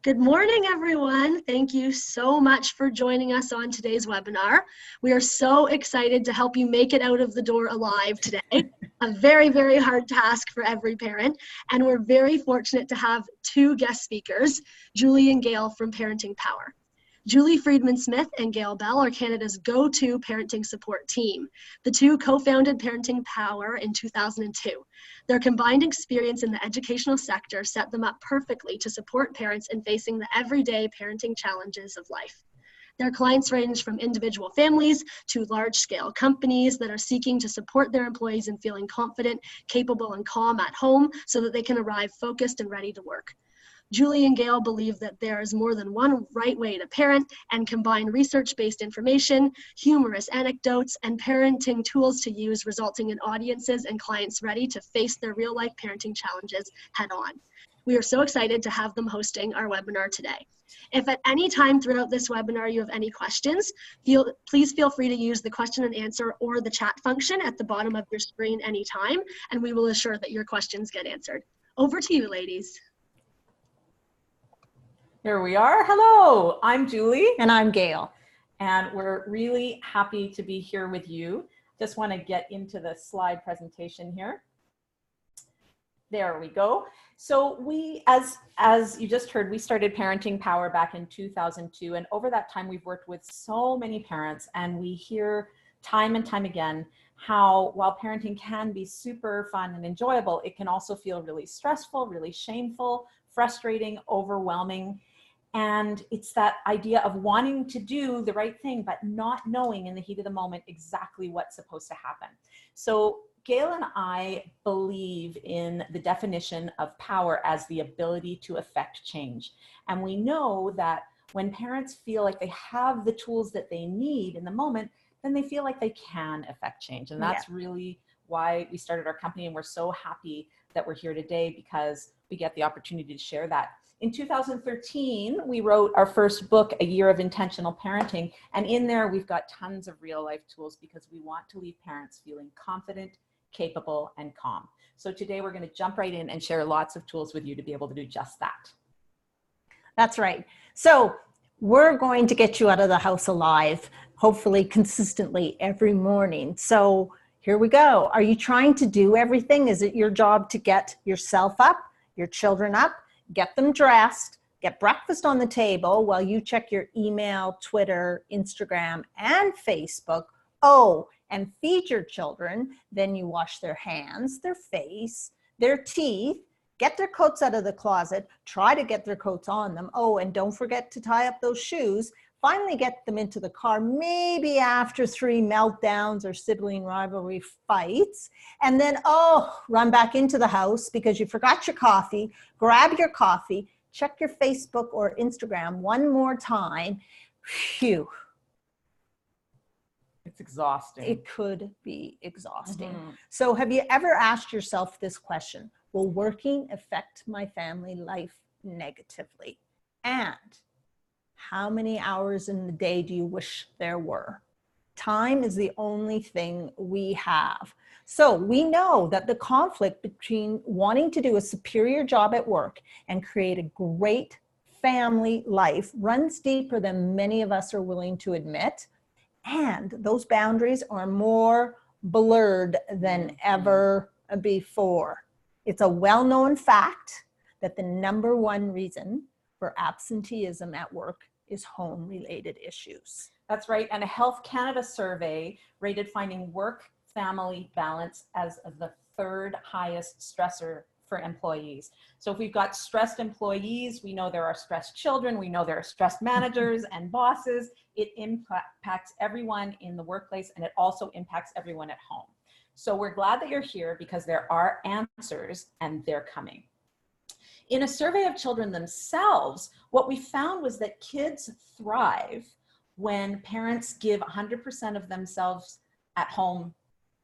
Good morning, everyone. Thank you so much for joining us on today's webinar. We are so excited to help you make it out of the door alive today. A very, very hard task for every parent. And we're very fortunate to have two guest speakers, Julie and Gail from Parenting Power. Julie Friedman-Smith and Gail Bell are Canada's go-to parenting support team. The two co-founded Parenting Power in 2002. Their combined experience in the educational sector set them up perfectly to support parents in facing the everyday parenting challenges of life. Their clients range from individual families to large-scale companies that are seeking to support their employees in feeling confident, capable, and calm at home so that they can arrive focused and ready to work. Julie and Gail believe that there is more than one right way to parent and combine research-based information, humorous anecdotes, and parenting tools to use, resulting in audiences and clients ready to face their real-life parenting challenges head-on. We are so excited to have them hosting our webinar today. If at any time throughout this webinar you have any questions, please feel free to use the question and answer or the chat function at the bottom of your screen anytime, and we will ensure that your questions get answered. Over to you, ladies. Here we are. Hello, I'm Julie. And I'm Gail. And we're really happy to be here with you. Just want to get into the slide presentation here. There we go. So we, as you just heard, we started Parenting Power back in 2002. And over that time, we've worked with so many parents, and we hear time and time again how while parenting can be super fun and enjoyable, it can also feel really stressful, really shameful, frustrating, overwhelming. And it's that idea of wanting to do the right thing, but not knowing in the heat of the moment exactly what's supposed to happen. So Gail and I believe in the definition of power as the ability to affect change. And we know that when parents feel like they have the tools that they need in the moment, then they feel like they can affect change. And that's really why we started our company. And we're so happy that we're here today because we get the opportunity to share that. In 2013, we wrote our first book, A Year of Intentional Parenting. And in there, we've got tons of real life tools because we want to leave parents feeling confident, capable, and calm. So today we're going to jump right in and share lots of tools with you to be able to do just that. That's right. So we're going to get you out of the house alive, hopefully consistently every morning. So here we go. Are you trying to do everything? Is it your job to get yourself up, your children up, get them dressed, get breakfast on the table while you check your email, Twitter, Instagram, and Facebook? Oh, and feed your children. Then you wash their hands, their face, their teeth, get their coats out of the closet, try to get their coats on them. Oh, and don't forget to tie up those shoes. Finally get them into the car, maybe after 3 meltdowns or sibling rivalry fights. And then, oh, run back into the house because you forgot your coffee. Grab your coffee, check your Facebook or Instagram one more time. Phew. It's exhausting. It could be exhausting. So have you ever asked yourself this question? Will working affect my family life negatively? And how many hours in the day do you wish there were? Time is the only thing we have. So we know that the conflict between wanting to do a superior job at work and create a great family life runs deeper than many of us are willing to admit. And those boundaries are more blurred than ever before. It's a well-known fact that the #1 reason for absenteeism at work is home-related issues. That's right. And a Health Canada survey rated finding work-family balance as the 3rd highest stressor for employees. So if we've got stressed employees, we know there are stressed children, we know there are stressed managers and bosses. It impacts everyone in the workplace, and it also impacts everyone at home. So we're glad that you're here because there are answers and they're coming. In a survey of children themselves, what we found was that kids thrive when parents give 100% of themselves at home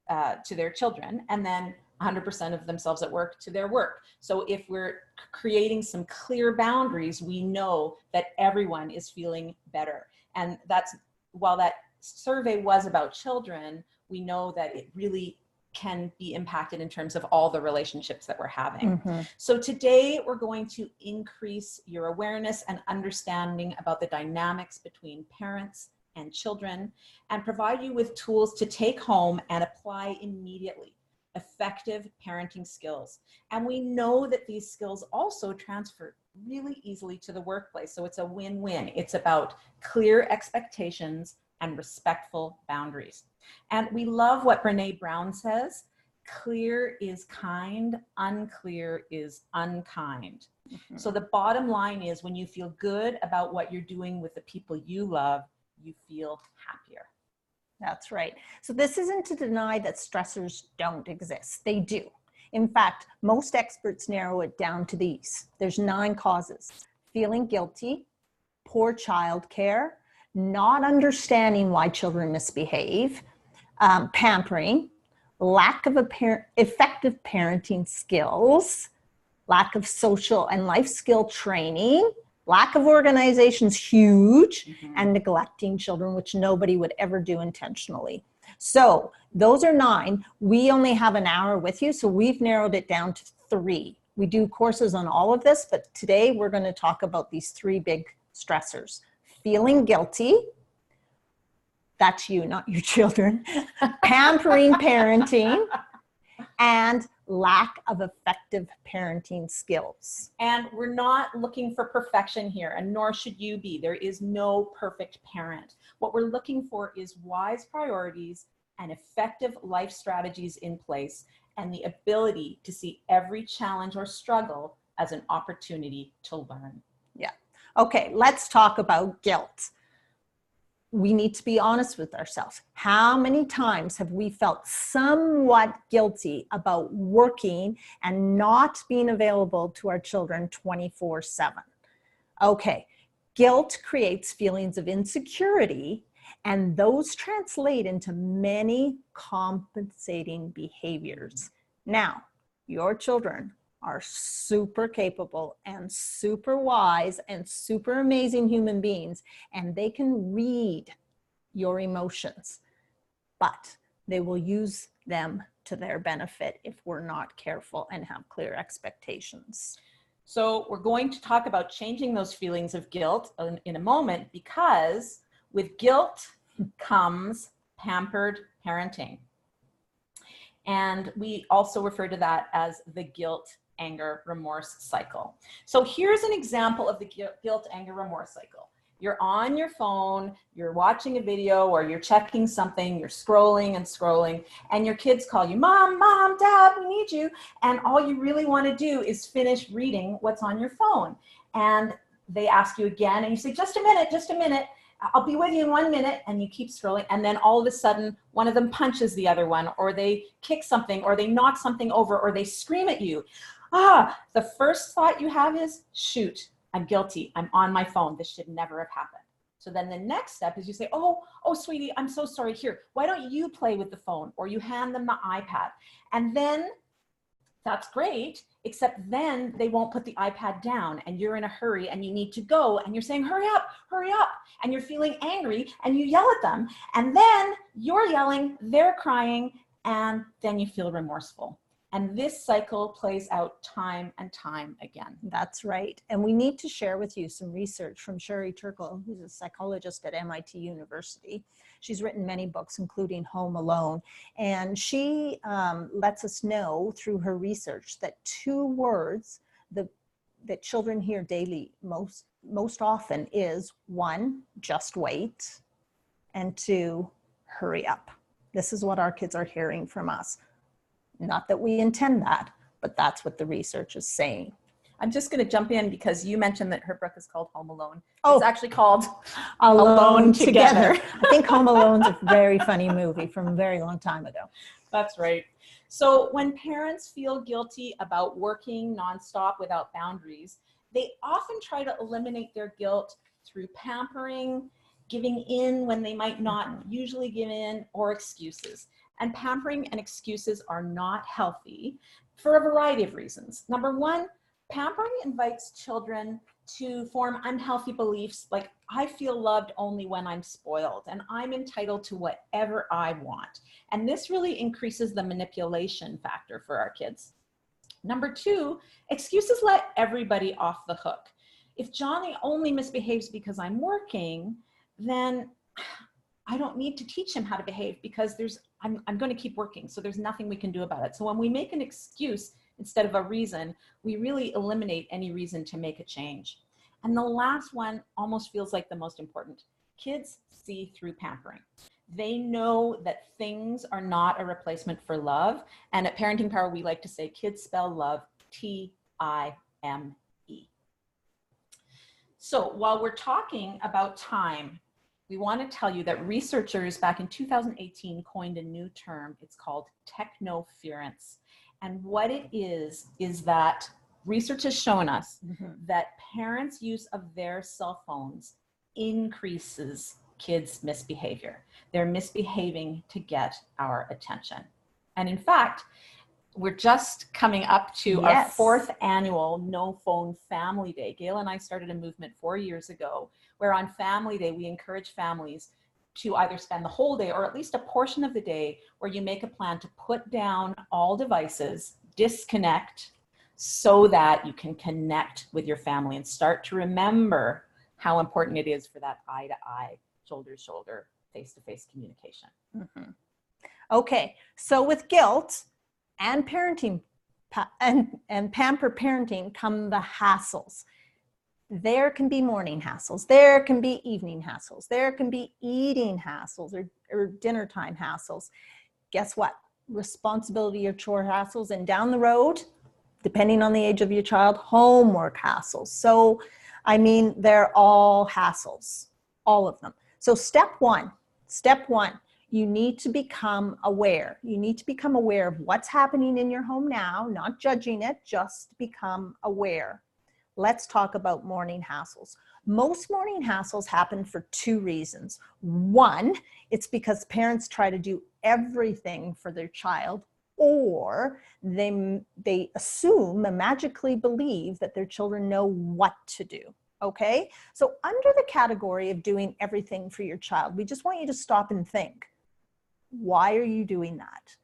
to their children, and then 100% of themselves at work to their work. So if we're creating some clear boundaries, we know that everyone is feeling better. And that's, while that survey was about children, we know that it really can be impacted in terms of all the relationships that we're having. Mhm. So today we're going to increase your awareness and understanding about the dynamics between parents and children, and provide you with tools to take home and apply immediately. Effective parenting skills. And we know that these skills also transfer really easily to the workplace. So it's a win-win. It's about clear expectations and respectful boundaries. And we love what Brene Brown says: clear is kind, unclear is unkind. Mhm. So the bottom line is, when you feel good about what you're doing with the people you love, you feel happier. That's right. So this isn't to deny that stressors don't exist. They do. In fact, most experts narrow it down to these. There's 9 causes: feeling guilty, poor childcare, not understanding why children misbehave, pampering, lack of effective parenting skills, lack of social and life skill training, lack of organization's huge, and neglecting children, which nobody would ever do intentionally. So those are 9. We only have an hour with you, so we've narrowed it down to 3. We do courses on all of this, but today we're going to talk about these 3 big stressors: feeling guilty, that's you, not your children, pampering parenting, and lack of effective parenting skills. And we're not looking for perfection here, and nor should you be. There is no perfect parent. What we're looking for is wise priorities and effective life strategies in place, and the ability to see every challenge or struggle as an opportunity to learn. Yeah. Okay, let's talk about guilt. We need to be honest with ourselves. How many times have we felt somewhat guilty about working and not being available to our children 24/7? Okay, guilt creates feelings of insecurity, and those translate into many compensating behaviors. Now, your children are super capable and super wise and super amazing human beings, and they can read your emotions, but they will use them to their benefit if we're not careful and have clear expectations. So we're going to talk about changing those feelings of guilt in a moment, because with guilt comes pampered parenting. And we also refer to that as the guilt, anger, remorse cycle. So here's an example of the guilt, anger, remorse cycle. You're on your phone, you're watching a video, or you're checking something, you're scrolling and scrolling, and your kids call you, "Mom, Mom, Dad, we need you." And all you really want to do is finish reading what's on your phone. And they ask you again, and you say, "Just a minute, I'll be with you in 1 minute," and you keep scrolling, and then all of a sudden one of them punches the other one, or they kick something, or they knock something over, or they scream at you. The first thought you have is, shoot, I'm guilty, I'm on my phone, this should never have happened. So then the next step is you say, oh sweetie, I'm so sorry, here, why don't you play with the phone? Or you hand them the iPad. And then that's great, except then they won't put the iPad down, and you're in a hurry and you need to go, and you're saying, hurry up, and you're feeling angry, and you yell at them, and then you're yelling, they're crying, and then you feel remorseful. And this cycle plays out time and time again. That's right. And we need to share with you some research from Sherry Turkle, who's a psychologist at MIT University. She's written many books, including Home Alone. And she lets us know through her research that 2 words that children hear daily most often is, 1, just wait, and 2, hurry up. This is what our kids are hearing from us. Not that we intend that, but that's what the research is saying. I'm just going to jump in because you mentioned that her book is called Home Alone. Oh. It's actually called Alone Together. I think Home Alone's a very funny movie from a very long time ago. That's right. So when parents feel guilty about working nonstop without boundaries, they often try to eliminate their guilt through pampering, giving in when they might not usually give in, or excuses. And pampering and excuses are not healthy for a variety of reasons. Number 1, pampering invites children to form unhealthy beliefs like I feel loved only when I'm spoiled and I'm entitled to whatever I want. And this really increases the manipulation factor for our kids. Number two, excuses let everybody off the hook. If Johnny only misbehaves because I'm working, then I don't need to teach him how to behave because I'm going to keep working. So there's nothing we can do about it. So when we make an excuse instead of a reason, we really eliminate any reason to make a change. And the last one almost feels like the most important. Kids see through pampering. They know that things are not a replacement for love. And at Parenting Power, we like to say kids spell love Time. So while we're talking about time, we want to tell you that researchers back in 2018 coined a new term. It's called technoference. And what it is that research has shown us that parents' use of their cell phones increases kids' misbehavior. They're misbehaving to get our attention. And in fact, we're just coming up to our 4th annual No Phone Family Day. Gail and I started a movement 4 years ago where on Family Day, we encourage families to either spend the whole day or at least a portion of the day where you make a plan to put down all devices, disconnect, so that you can connect with your family and start to remember how important it is for that eye-to-eye, shoulder-to-shoulder, face-to-face communication. Okay, so with guilt and parenting and pamper parenting come the hassles. There can be morning hassles. There can be evening hassles. There can be eating hassles or dinner time hassles. Guess what? Responsibility or chore hassles, and down the road, depending on the age of your child, homework hassles. So, I mean, they're all hassles, all of them. So step one, you need to become aware. You need to become aware of what's happening in your home now, not judging it, just become aware. Let's talk about morning hassles. Most morning hassles happen for 2 reasons. One, it's because parents try to do everything for their child, or they assume and magically believe that their children know what to do. Okay? So under the category of doing everything for your child, we just want you to stop and think. Why are you doing that?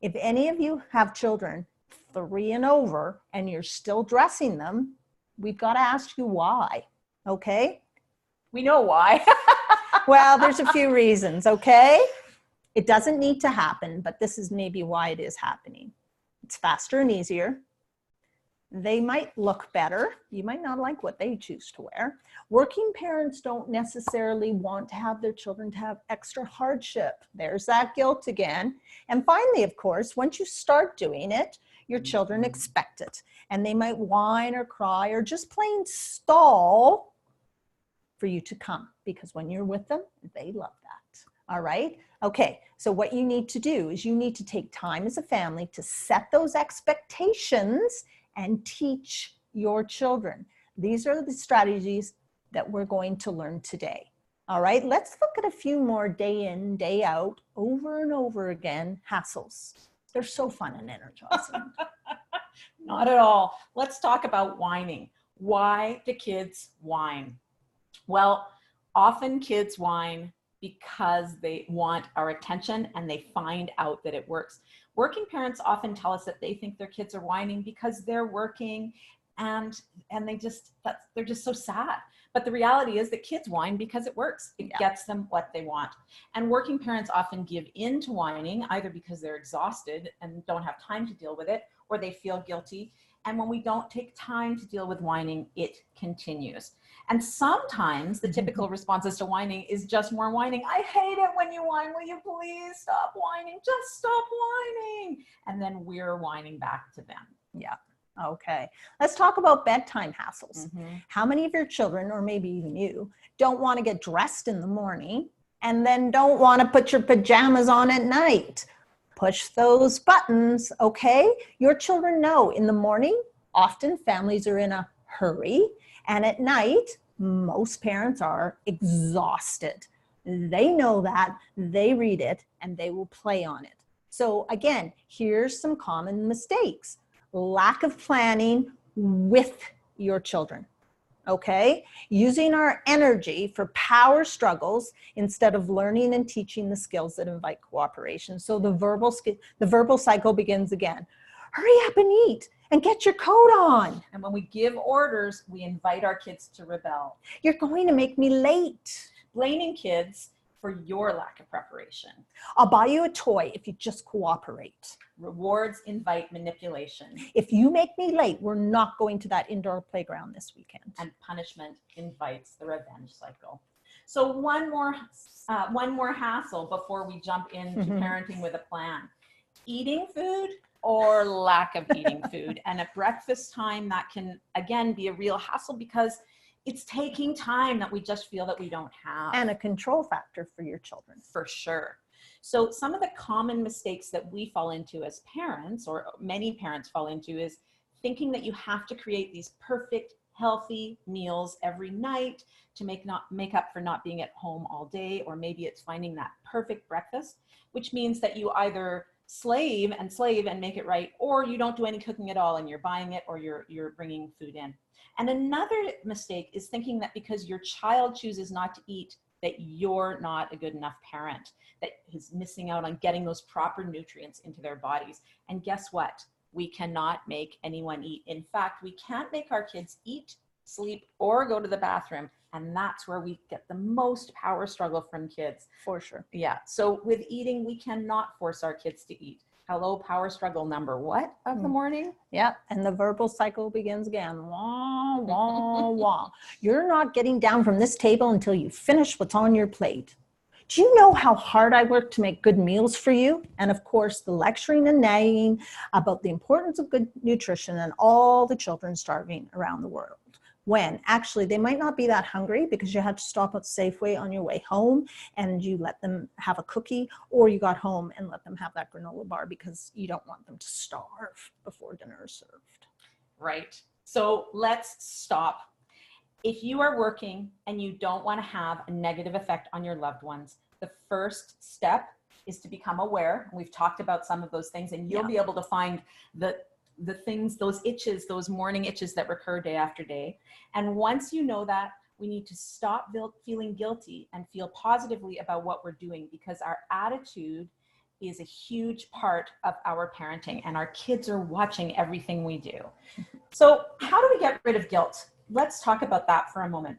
If any of you have children 3 and over and you're still dressing them, we've got to ask you why. Okay? We know why. Well, there's a few reasons, okay? It doesn't need to happen, but this is maybe why it is happening. It's faster and easier. They might look better. You might not like what they choose to wear. Working parents don't necessarily want to have their children to have extra hardship. There's that guilt again. And finally, of course, once you start doing it, your children expect it. And they might whine or cry or just plain stall for you to come, because when you're with them, they love that. All right? Okay, so what you need to do is you need to take time as a family to set those expectations and teach your children. These are the strategies that we're going to learn today. All right, let's look at a few more day in, day out, over and over again hassles. They're so fun and energizing. Not at all. Let's talk about whining. Why do kids whine? Well, often kids whine because they want our attention and they find out that it works. Working parents often tell us that they think their kids are whining because they're working and they're just so sad. But the reality is that kids whine because it works. It gets them what they want. And working parents often give in to whining either because they're exhausted and don't have time to deal with it, or they feel guilty. And when we don't take time to deal with whining, it continues. And sometimes the typical responses to whining is just more whining. I hate it when you whine. Will you please stop whining? Just stop whining. And then we're whining back to them. Yeah. Okay. Let's talk about bedtime hassles. How many of your children, or maybe even you, don't want to get dressed in the morning and then don't want to put your pajamas on at night? Push those buttons, okay? Your children know in the morning, often families are in a hurry, and at night, most parents are exhausted. They know that, they read it, and they will play on it. So again, here's some common mistakes. Lack of planning with your children, okay? Using our energy for power struggles instead of learning and teaching the skills that invite cooperation. So the verbal cycle begins again. Hurry up and eat and get your coat on. And when we give orders, we invite our kids to rebel. You're going to make me late. Blaming kids for your lack of preparation. I'll buy you a toy if you just cooperate. Rewards invite manipulation. If you make me late, we're not going to that indoor playground this weekend. And punishment invites the revenge cycle. So one more hassle before we jump into parenting with a plan. Eating food or lack of eating food. And at breakfast time, that can, again, be a real hassle because it's taking time that we just feel that we don't have. And a control factor for your children. For sure. So some of the common mistakes that we fall into as parents, or many parents fall into, is thinking that you have to create these perfect, healthy meals every night to make up for not being at home all day, or maybe it's finding that perfect breakfast, which means that you either slave and make it right, or you don't do any cooking at all and you're buying it, or you're bringing food in. And another mistake is thinking that because your child chooses not to eat, that you're not a good enough parent, that is missing out on getting those proper nutrients into their bodies. And guess what? We cannot make anyone eat. In fact, we can't make our kids eat, sleep, or go to the bathroom. And that's where we get the most power struggle from kids. For sure. Yeah. So with eating, we cannot force our kids to eat. Hello, power struggle number what of the morning? Yeah, and the verbal cycle begins again. Wah, wah, wah. You're not getting down from this table until you finish what's on your plate. Do you know how hard I work to make good meals for you? And of course, the lecturing and nagging about the importance of good nutrition and all the children starving around the world. When actually they might not be that hungry because you had to stop at Safeway on your way home and you let them have a cookie, or you got home and let them have that granola bar because you don't want them to starve before dinner is served. Right. So let's stop. If you are working and you don't want to have a negative effect on your loved ones, the first step is to become aware. We've talked about some of those things, and you'll be able to find the things, those itches, those morning itches that recur day after day. And once you know that, we need to stop feeling guilty and feel positively about what we're doing, because our attitude is a huge part of our parenting, and our kids are watching everything we do. So how do we get rid of guilt? Let's talk about that for a moment.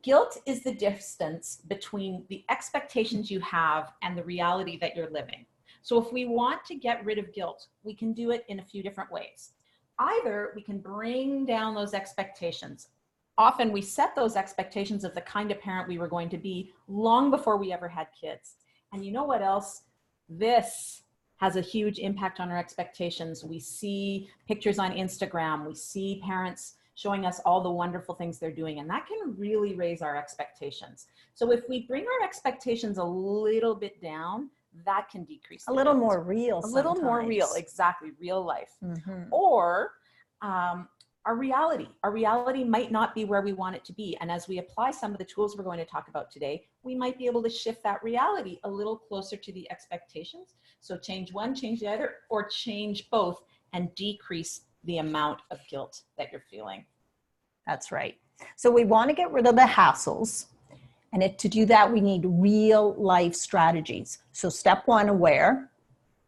Guilt is the distance between the expectations you have and the reality that you're living. So if we want to get rid of guilt, we can do it in a few different ways. Either we can bring down those expectations. Often we set those expectations of the kind of parent we were going to be long before we ever had kids. And you know what else? This has a huge impact on our expectations. We see pictures on Instagram. We see parents showing us all the wonderful things they're doing, and that can really raise our expectations. So if we bring our expectations a little bit down, that can decrease. A little more real. A little more real, exactly, real life. Mm-hmm. Or our reality might not be where we want it to be. And as we apply some of the tools we're going to talk about today, we might be able to shift that reality a little closer to the expectations. So change one, change the other, or change both and decrease the amount of guilt that you're feeling. That's right. So we want to get rid of the hassles. And to do that, we need real life strategies. So step one, aware.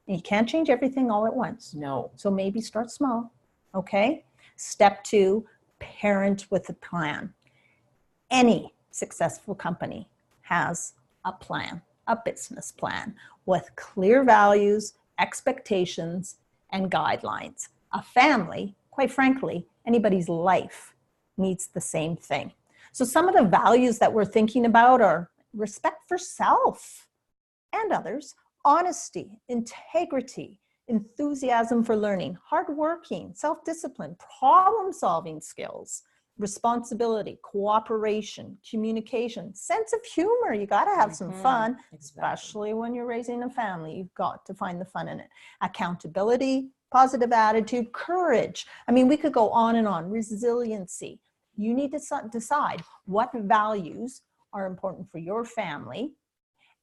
You can't change everything all at once. No. So maybe start small. Okay. Step two, parent with a plan. Any successful company has a plan, a business plan with clear values, expectations, and guidelines. A family, quite frankly, anybody's life needs the same thing. So some of the values that we're thinking about are respect for self and others, honesty, integrity, enthusiasm for learning, hardworking, self-discipline, problem-solving skills, responsibility, cooperation, communication, sense of humor. You got to have some fun, especially when you're raising a family. You've got to find the fun in it. Accountability, positive attitude, courage. I mean, we could go on and on. Resiliency. You need to decide what values are important for your family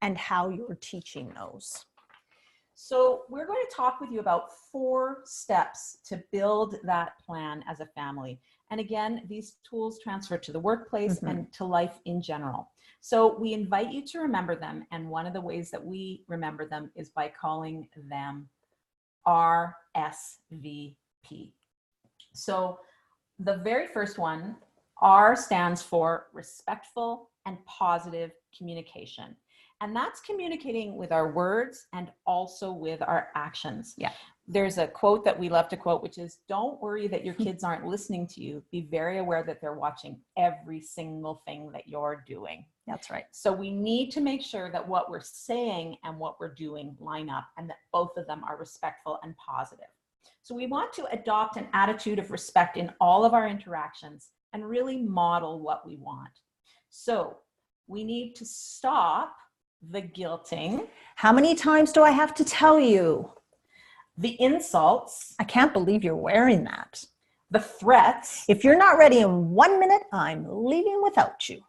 and how you're teaching those. So we're going to talk with you about 4 steps to build that plan as a family. And again, these tools transfer to the workplace Mhm. and to life in general. So we invite you to remember them. And one of the ways that we remember them is by calling them RSVP. So the very first one, R stands for respectful and positive communication. And that's communicating with our words and also with our actions. Yeah. There's a quote that we love to quote, which is, don't worry that your kids aren't listening to you. Be very aware that they're watching every single thing that you're doing. That's right. So we need to make sure that what we're saying and what we're doing line up, and that both of them are respectful and positive. So we want to adopt an attitude of respect in all of our interactions and really model what we want. So we need to stop the guilting, How many times do I have to tell you? the insults, I can't believe you're wearing that. the threats. If you're not ready in 1 minute, I'm leaving without you.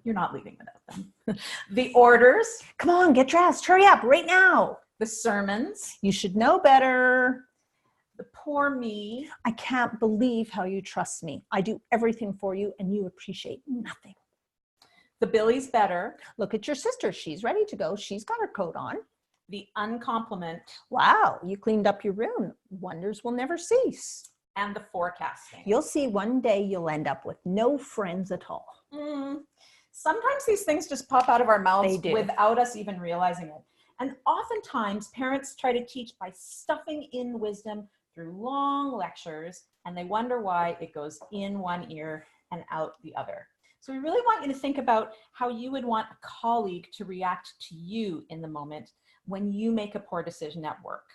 You're not leaving without them. The orders, Come on, get dressed. Hurry up right now. the sermons, You should know better. the poor me, I can't believe how you trust me. I do everything for you and you appreciate nothing. the Billy's better, Look at your sister. She's ready to go. She's got her coat on. the uncompliment, Wow, you cleaned up your room. Wonders will never cease. and the forecasting. You'll see one day you'll end up with no friends at all. Sometimes these things just pop out of our mouths They do. without us even realizing it. And oftentimes parents try to teach by stuffing in wisdom through long lectures, and they wonder why it goes in one ear and out the other. So we really want you to think about how you would want a colleague to react to you in the moment when you make a poor decision at work.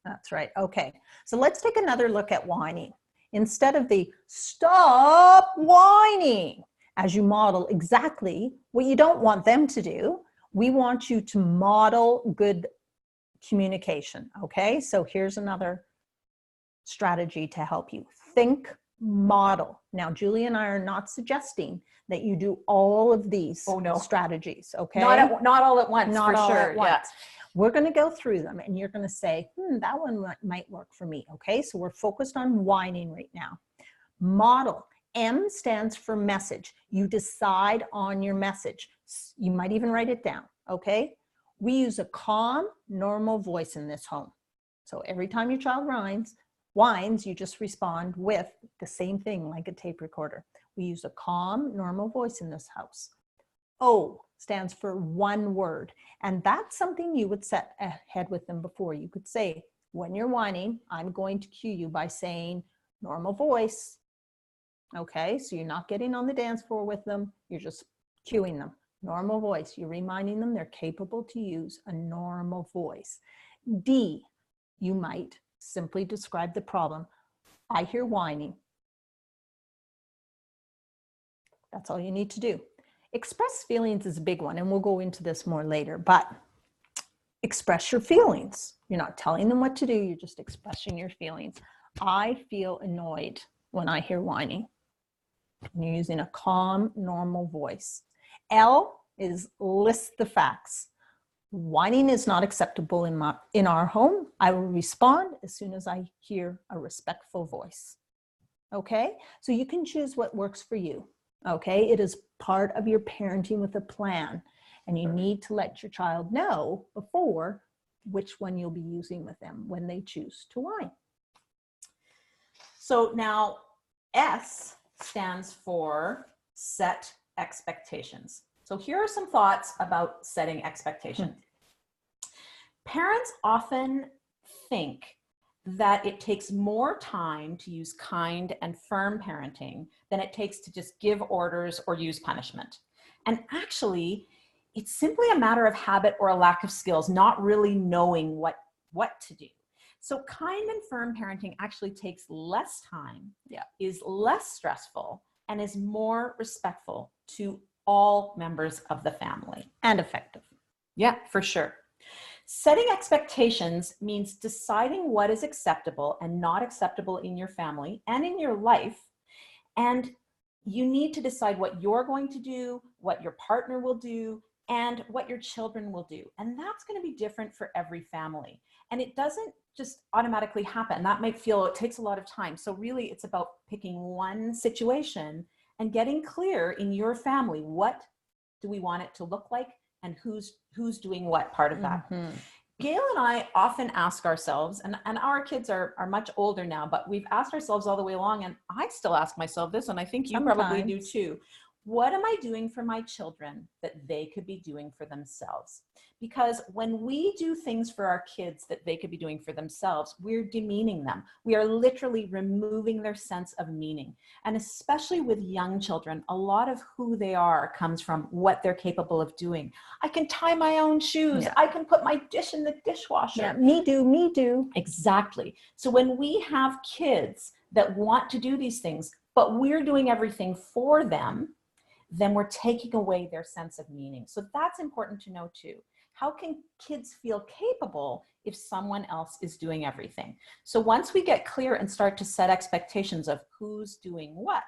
That's right. Okay. So let's take another look at whining. Instead of the stop whining, as you model exactly what you don't want them to do, we want you to model good communication. Okay. So here's another strategy to help you. Think, model. Now, Julie and I are not suggesting that you do all of these strategies. Okay. Not all at once, Not for all sure. at once. We're going to go through them and you're going to say, that one might work for me. Okay, so we're focused on whining right now. Model. M stands for message. You decide on your message. You might even write it down. Okay, we use a calm, normal voice in this home. So every time your child whines, you just respond with the same thing like a tape recorder. We use a calm, normal voice in this house. O stands for one word. And that's something you would set ahead with them before. You could say, when you're whining, I'm going to cue you by saying normal voice. Okay, so you're not getting on the dance floor with them. You're just cueing them. Normal voice. You're reminding them they're capable to use a normal voice. D, you might simply describe the problem. I hear whining. That's all you need to do. Express feelings is a big one, and we'll go into this more later, but express your feelings. You're not telling them what to do, you're just expressing your feelings. I feel annoyed when I hear whining. And you're using a calm, normal voice. L is list the facts. Whining is not acceptable in our home. I will respond as soon as I hear a respectful voice. Okay, so you can choose what works for you. Okay, it is part of your parenting with a plan, and you need to let your child know before which one you'll be using with them when they choose to whine. So now S stands for set expectations. So here are some thoughts about setting expectations. Parents often think that it takes more time to use kind and firm parenting than it takes to just give orders or use punishment. And actually, it's simply a matter of habit or a lack of skills, not really knowing what to do. So kind and firm parenting actually takes less time, is less stressful, and is more respectful to all members of the family. And effective. Yeah, for sure. Setting expectations means deciding what is acceptable and not acceptable in your family and in your life. And you need to decide what you're going to do, what your partner will do, and what your children will do. And that's going to be different for every family. And it doesn't just automatically happen. That might feel, it takes a lot of time. So really it's about picking one situation and getting clear in your family, what do we want it to look like and who's doing what part of that. Mhm. Gail and I often ask ourselves, and our kids are much older now, but we've asked ourselves all the way along, and I still ask myself this, and I think you probably do Sometimes. too. What am I doing for my children that they could be doing for themselves? Because when we do things for our kids that they could be doing for themselves, we're demeaning them. We are literally removing their sense of meaning. And especially with young children, a lot of who they are comes from what they're capable of doing. I can tie my own shoes. Yeah. I can put my dish in the dishwasher. Yeah, me do. Exactly. So when we have kids that want to do these things, but we're doing everything for them, then we're taking away their sense of meaning. So that's important to know too. How can kids feel capable if someone else is doing everything? So once we get clear and start to set expectations of who's doing what,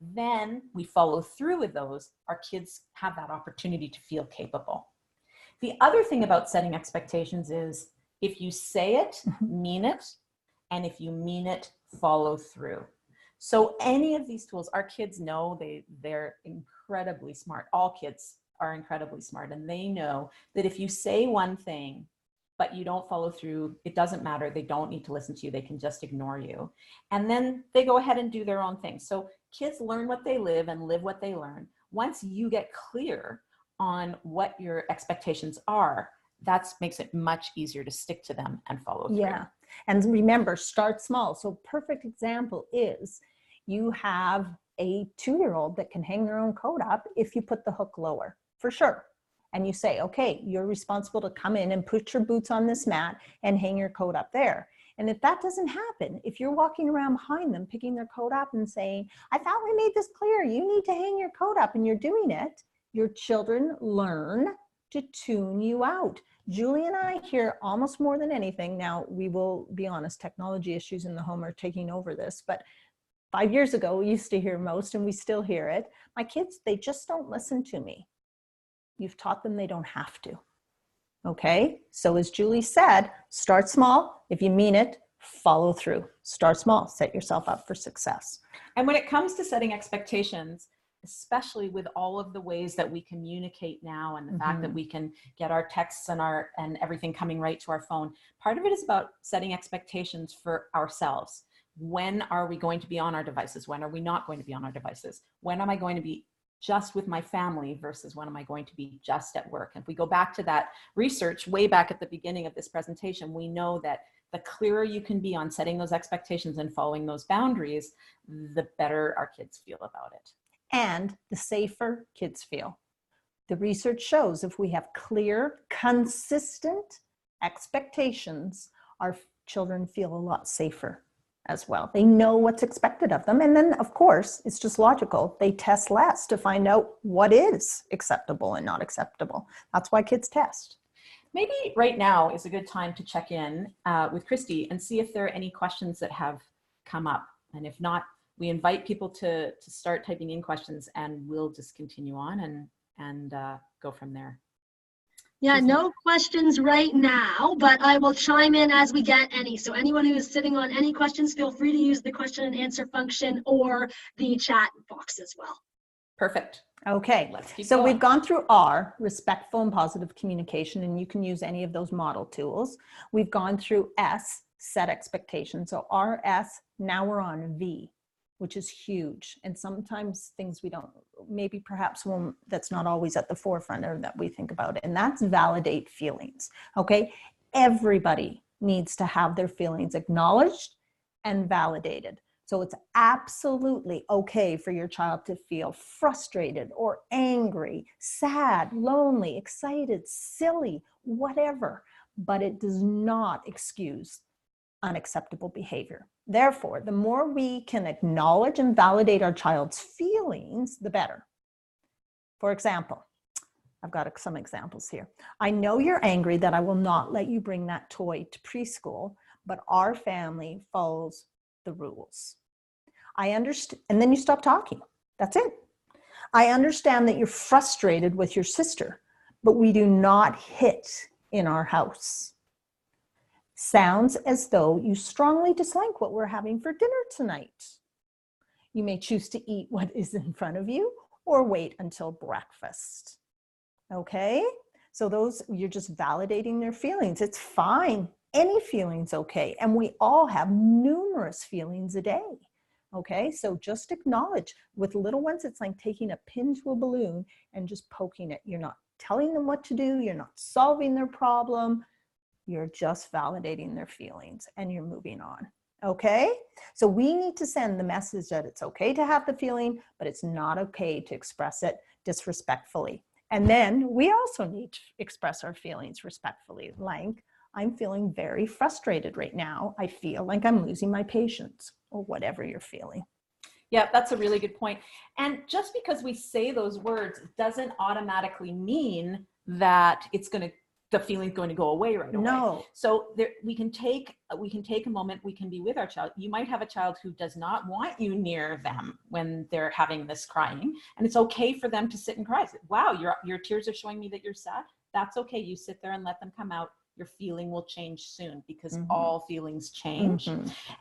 then we follow through with those, our kids have that opportunity to feel capable. The other thing about setting expectations is if you say it, mean it, and if you mean it, follow through. So any of these tools, our kids know they're incredibly smart. All kids are incredibly smart, and they know that if you say one thing, but you don't follow through, it doesn't matter. They don't need to listen to you. They can just ignore you. And then they go ahead and do their own thing. So kids learn what they live and live what they learn. Once you get clear on what your expectations are, that makes it much easier to stick to them and follow through. Yeah. And remember, start small. So perfect example is you have a 2-year-old that can hang their own coat up if you put the hook lower, for sure. And you say, okay, you're responsible to come in and put your boots on this mat and hang your coat up there. And if that doesn't happen, if you're walking around behind them, picking their coat up and saying, I thought we made this clear, you need to hang your coat up, and you're doing it, your children learn to tune you out. Julie and I hear almost more than anything. Now, we will be honest, technology issues in the home are taking over this, but 5 years ago, we used to hear most, and we still hear it. My kids, they just don't listen to me. You've taught them they don't have to. Okay? So as Julie said, start small. If you mean it, follow through. Start small. Set yourself up for success. And when it comes to setting expectations, especially with all of the ways that we communicate now and the fact that we can get our texts and everything coming right to our phone, part of it is about setting expectations for ourselves. When are we going to be on our devices? When are we not going to be on our devices? When am I going to be just with my family versus when am I going to be just at work? And if we go back to that research way back at the beginning of this presentation, we know that the clearer you can be on setting those expectations and following those boundaries, the better our kids feel about it. And the safer kids feel. The research shows if we have clear, consistent expectations, our children feel a lot safer as well. They know what's expected of them. And then, of course, it's just logical. They test less to find out what is acceptable and not acceptable. That's why kids test. Maybe right now is a good time to check in with Christy and see if there are any questions that have come up. And if not, we invite people to start typing in questions, and we'll just continue on and go from there. Yeah, no questions right now, but I will chime in as we get any. So anyone who is sitting on any questions, feel free to use the question and answer function or the chat box as well. Perfect. Okay, Let's keep so going. we've gone through R, respectful and positive communication, and you can use any of those model tools. We've gone through S, set expectations. So R, S, now we're on V, which is huge. And sometimes things we don't, maybe perhaps one that's not always at the forefront or that we think about it. And that's validate feelings, okay? Everybody needs to have their feelings acknowledged and validated. So it's absolutely okay for your child to feel frustrated or angry, sad, lonely, excited, silly, whatever, but it does not excuse unacceptable behavior. Therefore, the more we can acknowledge and validate our child's feelings, the better. For example, I've got some examples here. I know you're angry that I will not let you bring that toy to preschool, but our family follows the rules. I understand, and then you stop talking. That's it. I understand that you're frustrated with your sister, but we do not hit in our house. Sounds as though you strongly dislike what we're having for dinner tonight. You may choose to eat what is in front of you or wait until breakfast. Okay? So those, you're just validating their feelings. It's fine. Any feeling's okay. And we all have numerous feelings a day. Okay? So just acknowledge. With little ones, it's like taking a pin to a balloon and just poking it. You're not telling them what to do. You're not solving their problem. You're just validating their feelings and you're moving on. Okay? So we need to send the message that it's okay to have the feeling, but it's not okay to express it disrespectfully. And then we also need to express our feelings respectfully. Like, I'm feeling very frustrated right now. I feel like I'm losing my patience, or whatever you're feeling. Yeah, that's a really good point. And just because we say those words doesn't automatically mean that the feeling's going to go away right away. No. So we can take a moment, we can be with our child. You might have a child who does not want you near them when they're having this crying, and it's okay for them to sit and cry. Wow, your tears are showing me that you're sad. That's okay. You sit there and let them come out. Your feeling will change soon, because all feelings change.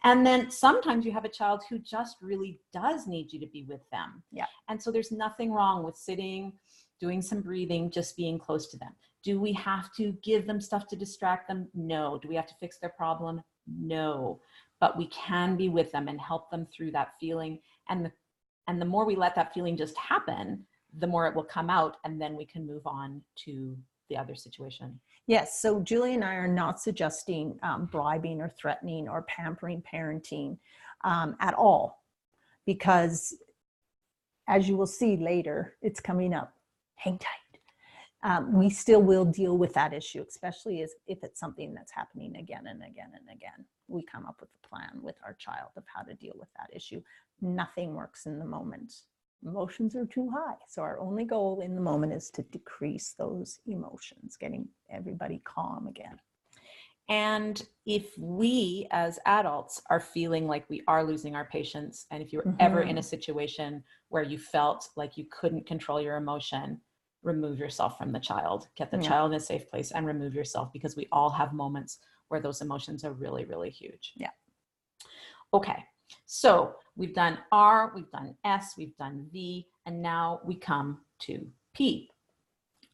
And then sometimes you have a child who just really does need you to be with them. Yeah. And so there's nothing wrong with sitting, doing some breathing, just being close to them. Do we have to give them stuff to distract them? No. Do we have to fix their problem? No. But we can be with them and help them through that feeling. And the more we let that feeling just happen, the more it will come out, and then we can move on to the other situation. Yes, so Julie and I are not suggesting bribing or threatening or pampering parenting at all, because as you will see later, it's coming up. Hang tight. We still will deal with that issue, especially if it's something that's happening again and again and again. We come up with a plan with our child of how to deal with that issue. Nothing works in the moment. Emotions are too high. So our only goal in the moment is to decrease those emotions, getting everybody calm again. And if we as adults are feeling like we are losing our patience, and if you're ever in a situation where you felt like you couldn't control your emotion, remove yourself from the child. Get the child in a safe place and remove yourself, because we all have moments where those emotions are really, really huge. Yeah. Okay. So we've done R, we've done S, we've done V, and now we come to P.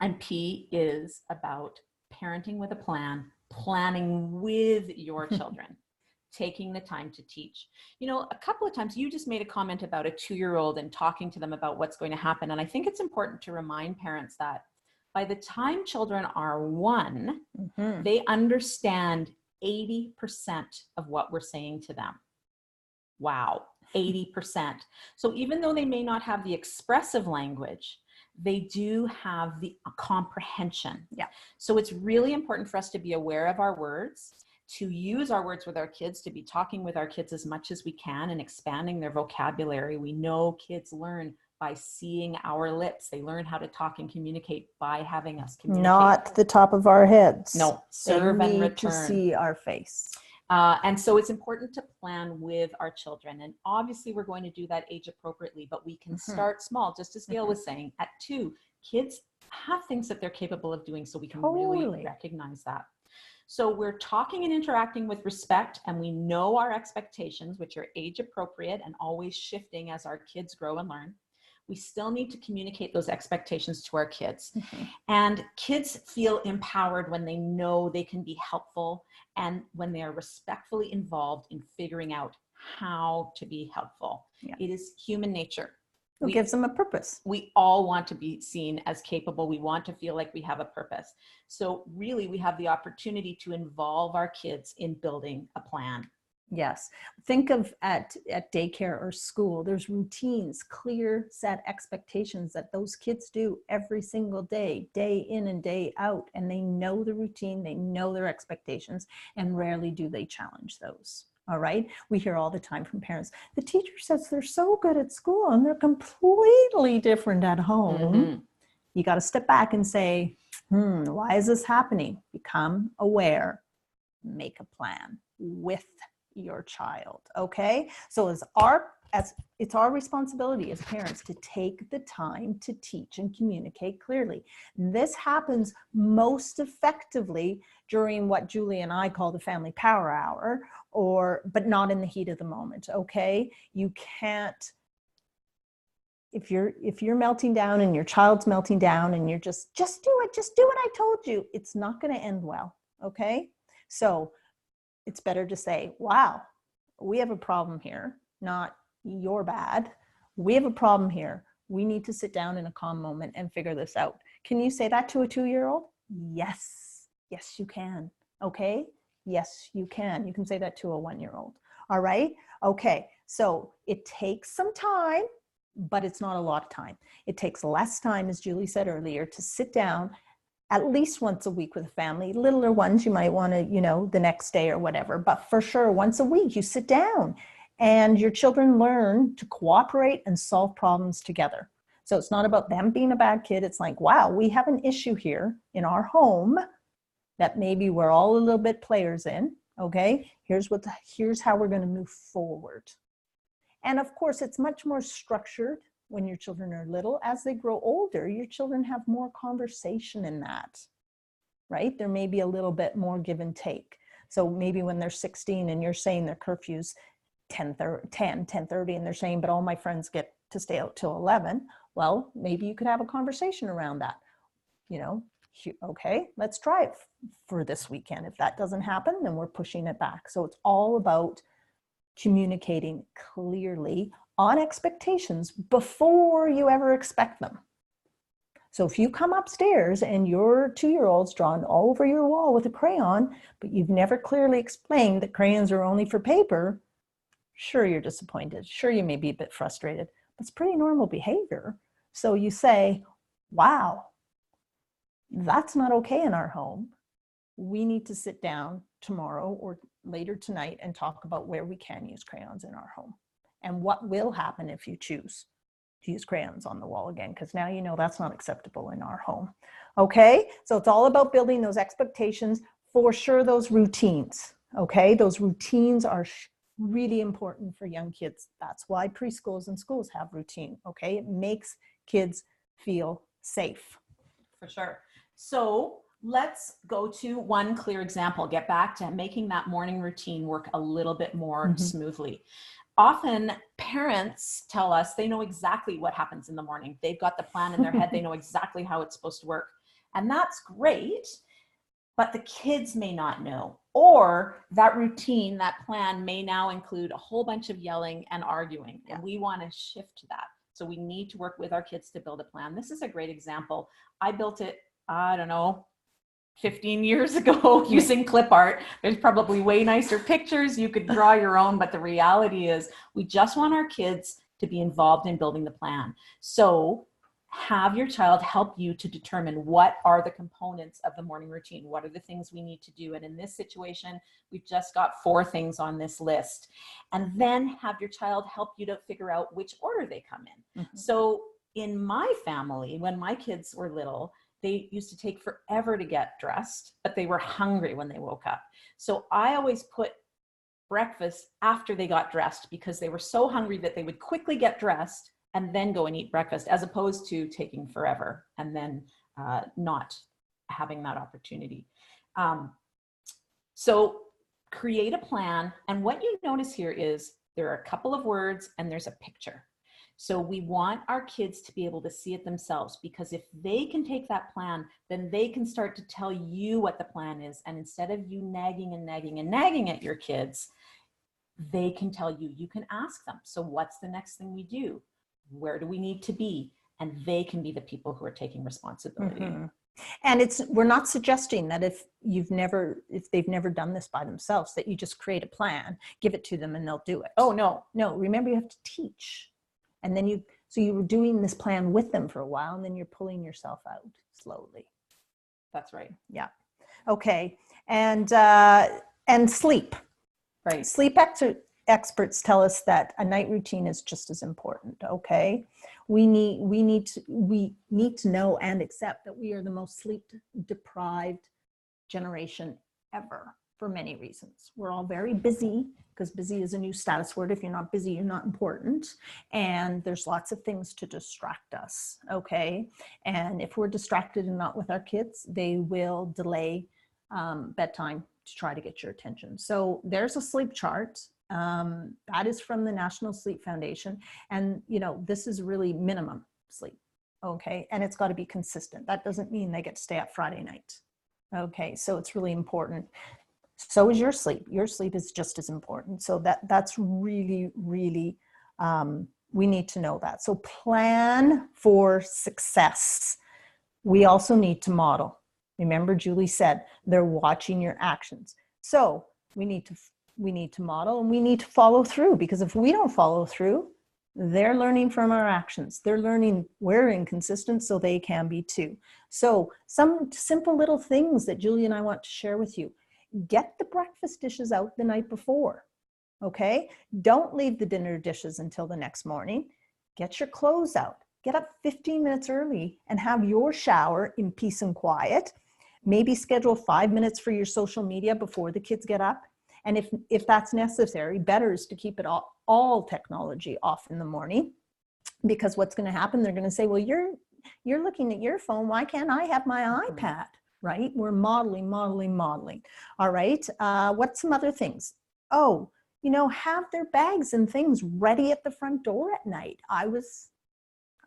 And P is about parenting with a plan, planning with your children, taking the time to teach. You know, a couple of times you just made a comment about a 2-year-old and talking to them about what's going to happen. And I think it's important to remind parents that by the time children are 1, they understand 80% of what we're saying to them. Wow, 80%. So even though they may not have the expressive language, they do have the comprehension. Yeah. So it's really important for us to be aware of our words, to use our words with our kids, to be talking with our kids as much as we can and expanding their vocabulary. We know kids learn by seeing our lips. They learn how to talk and communicate by having us communicate. Not the top of our heads. No, serve and return. To see our face. And so it's important to plan with our children. And obviously we're going to do that age appropriately, but we can start small, just as Gail was saying. At 2, kids have things that they're capable of doing, so we can really recognize that. So we're talking and interacting with respect, and we know our expectations, which are age appropriate and always shifting as our kids grow and learn. We still need to communicate those expectations to our kids. And kids feel empowered when they know they can be helpful and when they are respectfully involved in figuring out how to be helpful. Yeah. It is human nature. It gives them a purpose. We all want to be seen as capable. We want to feel like we have a purpose. So really, we have the opportunity to involve our kids in building a plan. Yes. Think of at daycare or school, there's routines, clear set expectations that those kids do every single day, day in and day out. And they know the routine, they know their expectations, and rarely do they challenge those. All right. We hear all the time from parents, the teacher says they're so good at school and they're completely different at home. You got to step back and say, why is this happening? Become aware, make a plan with your child. Okay. So as our as it's our responsibility as parents to take the time to teach and communicate clearly. This happens most effectively during what Julie and I call the family power hour, but not in the heat of the moment. Okay, you can't. If you're melting down and your child's melting down and you're just do it, just do what I told you, it's not going to end well. Okay, so it's better to say, wow, we have a problem here, not you're bad. We have a problem here. We need to sit down in a calm moment and figure this out. Can you say that to a 2-year-old? Yes. Yes, you can. Okay. Yes, you can. You can say that to a 1-year-old. All right. Okay. So it takes some time, but it's not a lot of time. It takes less time, as Julie said earlier, to sit down at least once a week with a family. Littler ones, you might want to, the next day or whatever, but for sure, once a week, you sit down and your children learn to cooperate and solve problems together. So it's not about them being a bad kid. It's like, wow, we have an issue here in our home that maybe we're all a little bit players in. Okay, here's how we're going to move forward. And of course, it's much more structured when your children are little. As they grow older, your children have more conversation in that, right? There may be a little bit more give and take. So maybe when they're 16 and you're saying their curfew's 10:30, and they're saying, but all my friends get to stay out till 11. Well, maybe you could have a conversation around that. Okay, let's try it for this weekend. If that doesn't happen, then we're pushing it back. So it's all about communicating clearly on expectations before you ever expect them. So if you come upstairs and your 2-year-old's drawn all over your wall with a crayon, but you've never clearly explained that crayons are only for paper, sure, you're disappointed. Sure, you may be a bit frustrated. But it's pretty normal behavior. So you say, wow, that's not okay in our home. We need to sit down tomorrow or later tonight and talk about where we can use crayons in our home and what will happen if you choose to use crayons on the wall again, because now you know that's not acceptable in our home. Okay, so it's all about building those expectations, for sure, those routines. Okay, those routines are really important for young kids. That's why preschools and schools have routine. Okay, it makes kids feel safe. For sure. So let's go to one clear example, get back to making that morning routine work a little bit more smoothly. Often parents tell us they know exactly what happens in the morning. They've got the plan in their head. They know exactly how it's supposed to work. And that's great, but the kids may not know. Or that routine, that plan may now include a whole bunch of yelling and arguing. And we want to shift to that. So we need to work with our kids to build a plan. This is a great example. I built it, I don't know, 15 years ago using clip art. There's probably way nicer pictures. You could draw your own, but the reality is we just want our kids to be involved in building the plan. So have your child help you to determine what are the components of the morning routine. What are the things we need to do? And in this situation, we've just got 4 things on this list. And then have your child help you to figure out which order they come in. So in my family, when my kids were little, they used to take forever to get dressed, but they were hungry when they woke up. So I always put breakfast after they got dressed because they were so hungry that they would quickly get dressed and then go and eat breakfast, as opposed to taking forever and then not having that opportunity. So create a plan. And what you notice here is there are a couple of words and there's a picture. So we want our kids to be able to see it themselves, because if they can take that plan, then they can start to tell you what the plan is. And instead of you nagging and nagging and nagging at your kids, they can tell you, you can ask them. So what's the next thing we do? Where do we need to be? And they can be the people who are taking responsibility. And we're not suggesting that if they've never done this by themselves, that you just create a plan, give it to them and they'll do it. Oh, no. No, remember, you have to teach. And then you were doing this plan with them for a while, and then you're pulling yourself out slowly. That's right. Yeah. Okay. And sleep. Right. Sleep experts tell us that a night routine is just as important. Okay. We need to know and accept that we are the most sleep deprived generation ever. for many reasons. We're all very busy, because busy is a new status word. If you're not busy, you're not important. And there's lots of things to distract us, okay? And if we're distracted and not with our kids, they will delay bedtime to try to get your attention. So there's a sleep chart. That is from the National Sleep Foundation. And, you know, this is really minimum sleep, okay? And it's got to be consistent. That doesn't mean they get to stay up Friday night. Okay, so it's really important. So is your sleep. Your sleep is just as important. So that's really, really, we need to know that. So plan for success. We also need to model. Remember, Julie said they're watching your actions. So we need to model, and we need to follow through, because if we don't follow through, they're learning from our actions. They're learning we're inconsistent, so they can be too. So some simple little things that Julie and I want to share with you. Get the breakfast dishes out the night before, okay? Don't leave the dinner dishes until the next morning. Get your clothes out. Get up 15 minutes early and have your shower in peace and quiet. Maybe schedule 5 minutes for your social media before the kids get up. And if that's necessary, better is to keep it all technology off in the morning, because what's going to happen, they're going to say, well, you're looking at your phone. Why can't I have my iPad? Right? We're modeling. All right. What's some other things? Oh, you know, have their bags and things ready at the front door at night.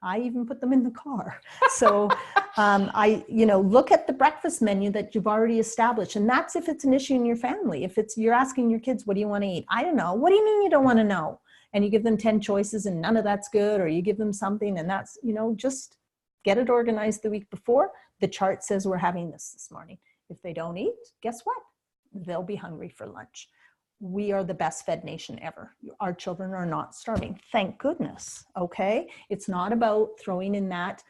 I even put them in the car. So look at the breakfast menu that you've already established. And that's if it's an issue in your family. If you're asking your kids, what do you want to eat? I don't know. What do you mean you don't want to know? And you give them 10 choices and none of that's good, or you give them something and that's, just get it organized the week before. The chart says we're having this morning. If they don't eat, guess what? They'll be hungry for lunch. We are the best fed nation ever. Our children are not starving. Thank goodness. Okay. It's not about throwing in that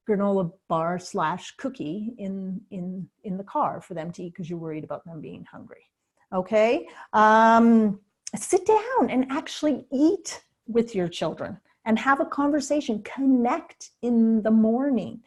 granola bar / cookie in the car for them to eat because you're worried about them being hungry. Okay. Sit down and actually eat with your children and have a conversation. Connect in the morning.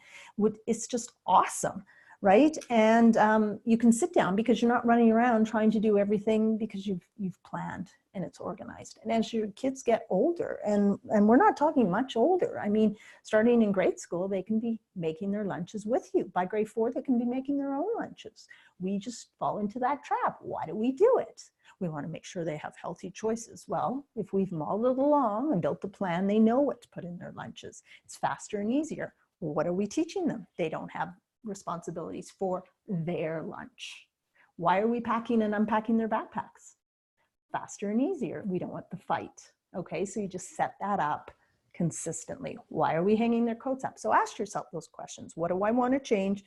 It's just awesome. Right? And you can sit down because you're not running around trying to do everything, because you've planned and it's organized. And as your kids get older, and we're not talking much older, I mean, starting in grade school, they can be making their lunches with you. By grade 4, they can be making their own lunches. We just fall into that trap. Why do we do it? We want to make sure they have healthy choices. Well, if we've modeled along and built a plan, they know what to put in their lunches. It's faster and easier. What are we teaching them? They don't have responsibilities for their lunch. Why are we packing and unpacking their backpacks? Faster and easier. We don't want the fight. Okay, so you just set that up consistently. Why are we hanging their coats up? So ask yourself those questions. What do I want to change?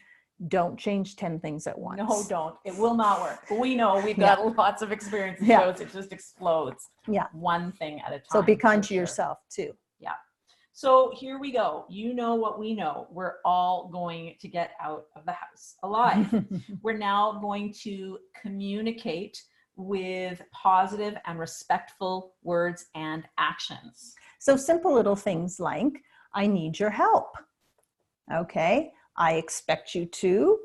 Don't change 10 things at once. No, don't. It will not work. We know, we've got lots of experience that shows it just explodes. Yeah. One thing at a time. So be kind to yourself too. Yeah. So here we go. You know what we know. We're all going to get out of the house alive. We're now going to communicate with positive and respectful words and actions. So simple little things like, I need your help. Okay. I expect you to.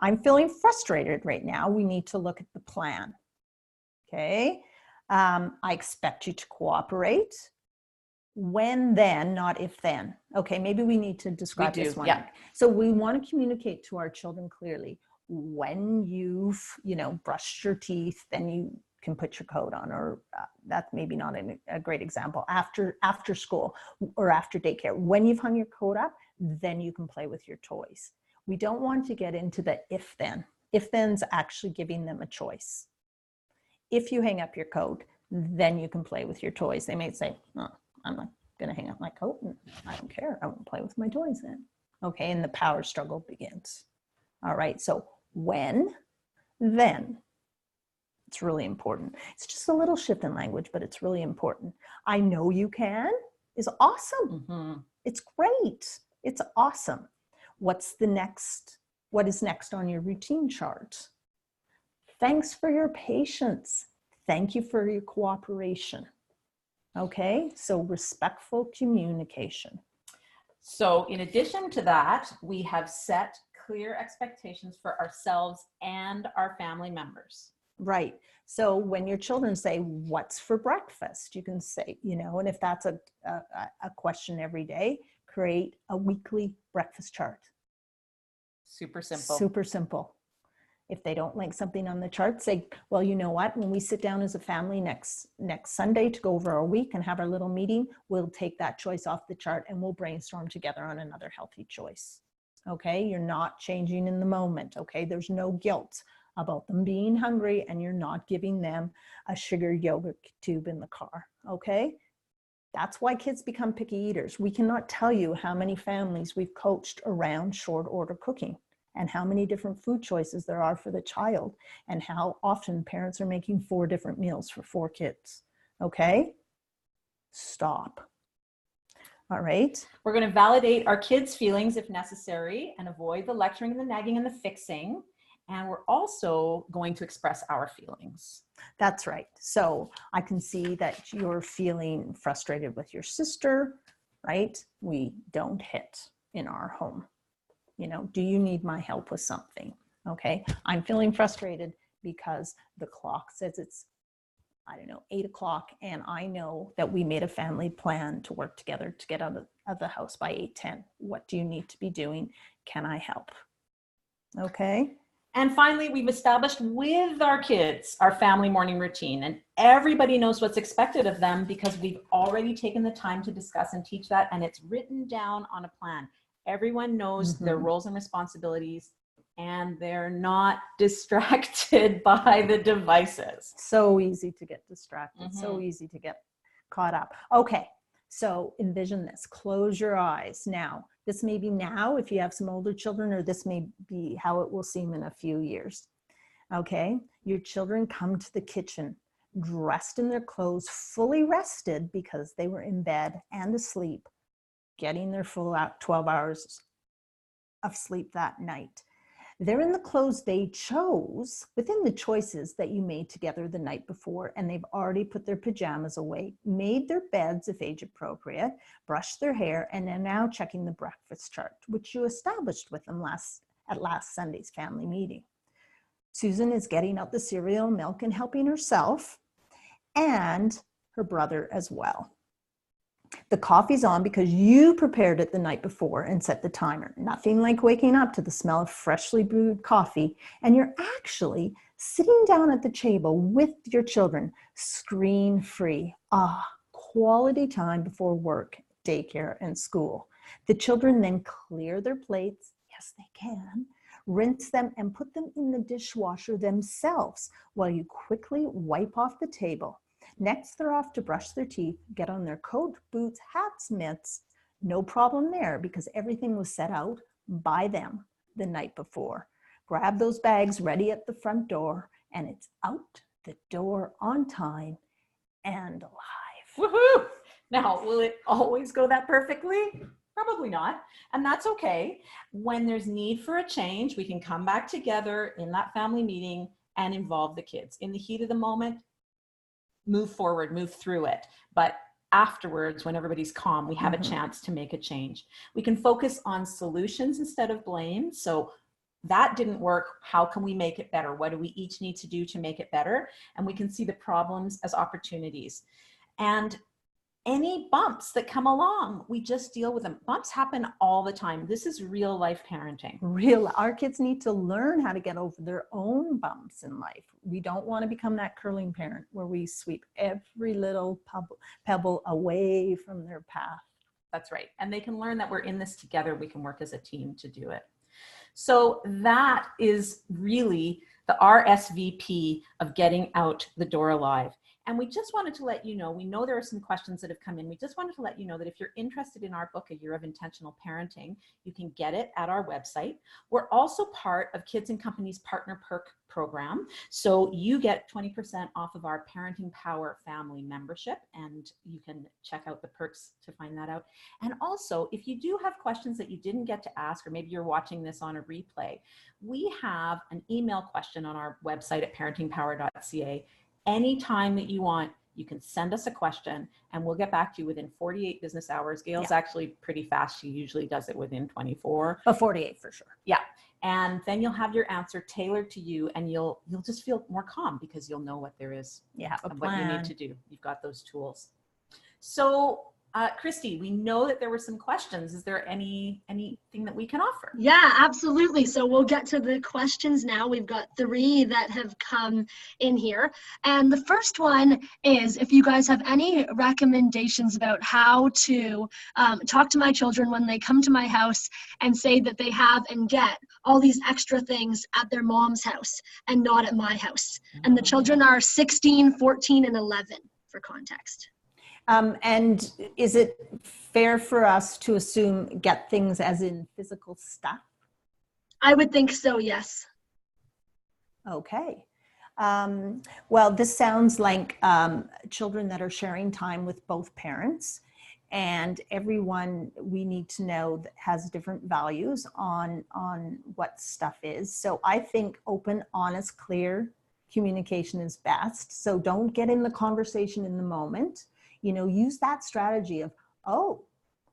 I'm feeling frustrated right now. We need to look at the plan. Okay. I expect you to cooperate. When, then, not if, then. Okay, maybe we need to describe this one. Yeah. So we want to communicate to our children clearly. When you've, brushed your teeth, then you can put your coat on, or that's maybe not a great example. After school or after daycare, when you've hung your coat up, then you can play with your toys. We don't want to get into the if then. If then's actually giving them a choice. If you hang up your coat, then you can play with your toys. They may say, oh, I'm not going to hang up my coat, and I don't care. I won't play with my toys then. Okay, and the power struggle begins. All right, so when, then. It's really important. It's just a little shift in language, but it's really important. I know you can is awesome. Mm-hmm. It's great. It's awesome. What is next on your routine chart? Thanks for your patience. Thank you for your cooperation. Okay, so respectful communication. So in addition to that, we have set clear expectations for ourselves and our family members. Right. So when your children say, what's for breakfast? You can say, and if that's a question every day, create a weekly breakfast chart. Super simple. Super simple. If they don't like something on the chart, say, well, you know what? When we sit down as a family next Sunday to go over our week and have our little meeting, we'll take that choice off the chart and we'll brainstorm together on another healthy choice. Okay? You're not changing in the moment. Okay? There's no guilt about them being hungry, and you're not giving them a sugar yogurt tube in the car. Okay? That's why kids become picky eaters. We cannot tell you how many families we've coached around short order cooking, and how many different food choices there are for the child, and how often parents are making 4 different meals for 4 kids. Okay? Stop. All right. We're going to validate our kids' feelings if necessary and avoid the lecturing, the nagging, and the fixing. And we're also going to express our feelings. That's right. So I can see that you're feeling frustrated with your sister, right? We don't hit in our home. Do you need my help with something? Okay. I'm feeling frustrated because the clock says it's, 8 o'clock. And I know that we made a family plan to work together to get out of the house by 8:10. What do you need to be doing? Can I help? Okay. And finally, we've established with our kids our family morning routine, and everybody knows what's expected of them because we've already taken the time to discuss and teach that, and it's written down on a plan. Everyone knows their roles and responsibilities, and they're not distracted by the devices. So easy to get distracted, so easy to get caught up. Okay, so envision this. Close your eyes now. This may be now if you have some older children, or this may be how it will seem in a few years. Okay, your children come to the kitchen dressed in their clothes, fully rested because they were in bed and asleep, getting their full 12 hours of sleep that night. They're in the clothes they chose within the choices that you made together the night before, and they've already put their pajamas away, made their beds if age appropriate, brushed their hair, and are now checking the breakfast chart, which you established with them at last Sunday's family meeting. Susan is getting out the cereal, milk, and helping herself and her brother as well. The coffee's on because you prepared it the night before and set the timer. Nothing like waking up to the smell of freshly brewed coffee, and you're actually sitting down at the table with your children, screen-free. Quality time before work, daycare, and school. The children then clear their plates, yes they can, rinse them and put them in the dishwasher themselves while you quickly wipe off the table. Next, they're off to brush their teeth, get on their coat, boots, hats, mitts. No problem there because everything was set out by them the night before. Grab those bags ready at the front door, and it's out the door on time and alive. Woohoo! Now, will it always go that perfectly? Probably not. And that's okay. When there's need for a change, we can come back together in that family meeting and involve the kids. In the heat of the moment, move forward, move through it. But afterwards, when everybody's calm, we have a chance to make a change. We can focus on solutions instead of blame. So that didn't work. How can we make it better? What do we each need to do to make it better? And we can see the problems as opportunities. And any bumps that come along, we just deal with them. Bumps happen all the time. This is real life parenting. Our kids need to learn how to get over their own bumps in life. We don't want to become that curling parent where we sweep every little pebble away from their path. That's right. And they can learn that we're in this together. We can work as a team to do it. So that is really the RSVP of getting out the door alive. And we just wanted to let you know, we know there are some questions that have come in. We just wanted to let you know that if you're interested in our book, A Year of Intentional Parenting, you can get it at our website. We're also part of Kids and Company's Partner Perk program. So you get 20% off of our Parenting Power family membership, and you can check out the perks to find that out. And also, if you do have questions that you didn't get to ask, or maybe you're watching this on a replay, we have an email question on our website at parentingpower.ca. Anytime that you want, You can send us a question and we'll get back to you within 48 business hours. Gail's actually pretty fast. She usually does it within 24. But 48 for sure. Yeah. And then you'll have your answer tailored to you, and you'll just feel more calm because you'll know what there is, what you need to do. You've got those tools. So Christy, we know that there were some questions. Is there anything that we can offer? Yeah, absolutely. So we'll get to the questions now. We've got 3 that have come in here. And the first one is if you guys have any recommendations about how to talk to my children when they come to my house and say that they have and get all these extra things at their mom's house and not at my house. And the children are 16, 14, and 11 for context. And is it fair for us to assume get things as in physical stuff? I would think so, yes. Okay. Well, this sounds like children that are sharing time with both parents, and everyone we need to know that has different values on what stuff is. So I think open, honest, clear communication is best. So don't get in the conversation in the moment. You know, use that strategy of, oh,